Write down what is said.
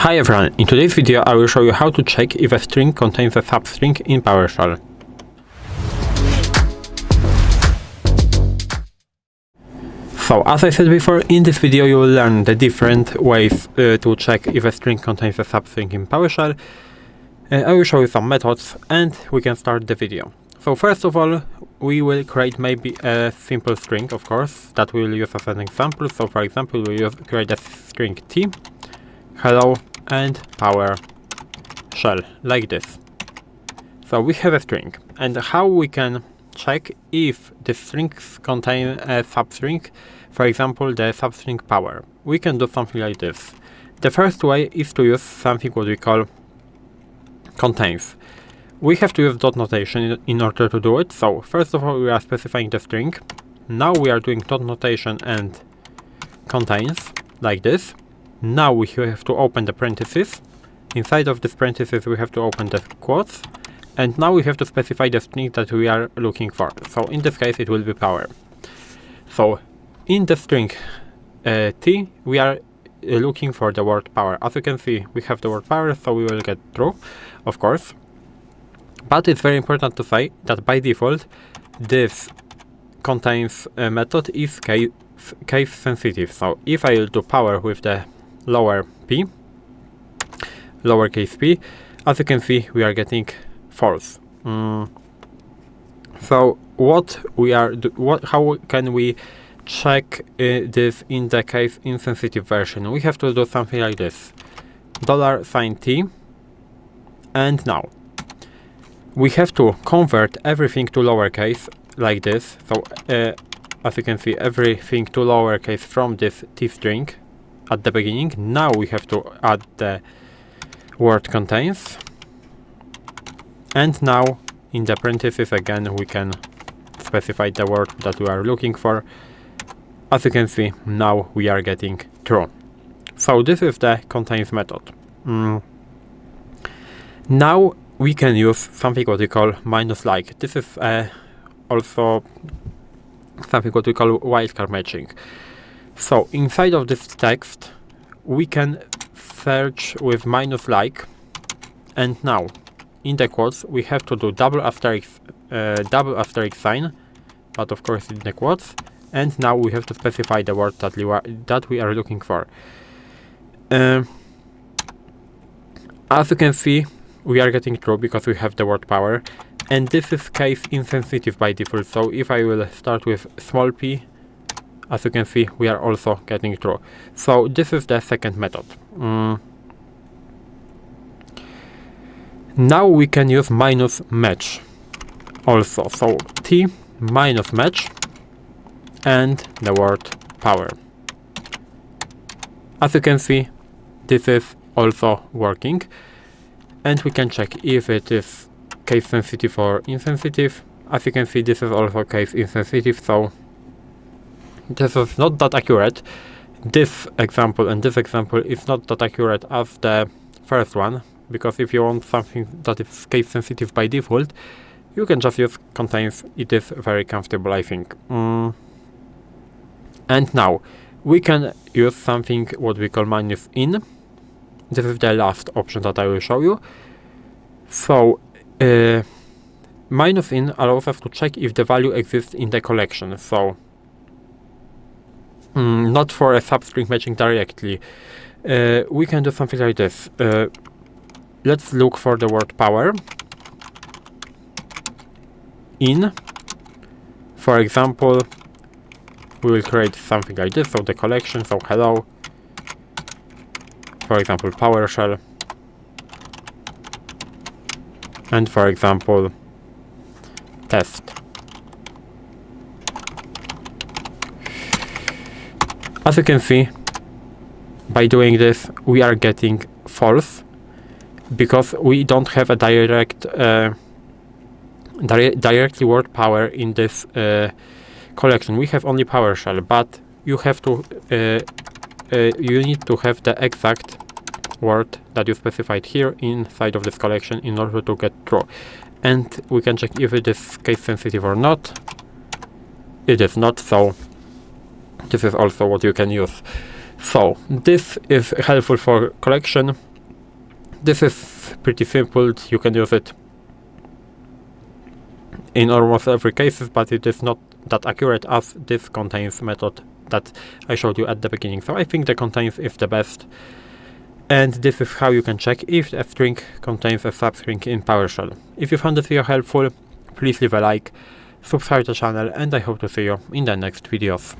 Hi everyone, in today's video I will show you how to check if a string contains a substring in PowerShell. So as I said before, in this video you will learn the different ways to check if a string contains a substring in PowerShell. I will show you some methods and we can start the video. So first of all, we will create maybe a simple string, of course, that we will use as an example. So for example, we will create a string t, hello, and PowerShell, like this. So we have a string, and how we can check if the strings contain a substring, for example the substring power. We can do something like this. The first way is to use something what we call contains. We have to use dot notation in order to do it. So first of all we are specifying the string. Now we are doing dot notation and contains, like this. Now we have to open the parentheses. Inside of this parentheses we have to open the quotes. And now we have to specify the string that we are looking for. So in this case it will be power. So in the string t we are looking for the word power. As you can see we have the word power, so we will get true, of course. But it's very important to say that by default this contains method is case sensitive. So if I will do power with the lowercase p, as you can see we are getting false. So how can we check this in the case insensitive version? We have to do something like this: $t, and now we have to convert everything to lowercase, like this. So as you can see, everything to lowercase from this t string at the beginning. Now we have to add the word contains, and now in the parentheses again we can specify the word that we are looking for. As you can see, now we are getting true. So this is the contains method. Now we can use something what we call minus like. This is also something what we call wildcard matching. So inside of this text we can search with minus like, and now in the quotes we have to do double asterisk sign, but of course in the quotes, and now we have to specify the word that we are looking for. As you can see we are getting true because we have the word power, and this is case insensitive by default. So if I will start with small p, as you can see we are also getting true. So this is the second method. Now we can use minus match also. So t minus match and the word power. As you can see this is also working, and we can check if it is case sensitive or insensitive. As you can see this is also case insensitive, so this is not that accurate. This example and this example is not that accurate as the first one, because if you want something that is case sensitive by default, you can just use contains. It is very comfortable, I think. And now we can use something what we call minus in. This is the last option that I will show you. So minus in allows us to check if the value exists in the collection. So not for a substring matching directly. We can do something like this. Let's look for the word power in. For example, we will create something like this. So the collection, so hello, for example PowerShell, and for example test. As you can see, by doing this we are getting false, because we don't have a directly word power in this collection. We have only PowerShell, but you have to you need to have the exact word that you specified here inside of this collection in order to get true. And we can check if it is case sensitive or not. It is not, so this is also what you can use. So this is helpful for collection. This is pretty simple. You can use it in almost every case, but it is not that accurate as this contains method that I showed you at the beginning. So I think the contains is the best. And this is how you can check if a string contains a substring in PowerShell. If you found this video helpful, please leave a like, subscribe to the channel, and I hope to see you in the next videos.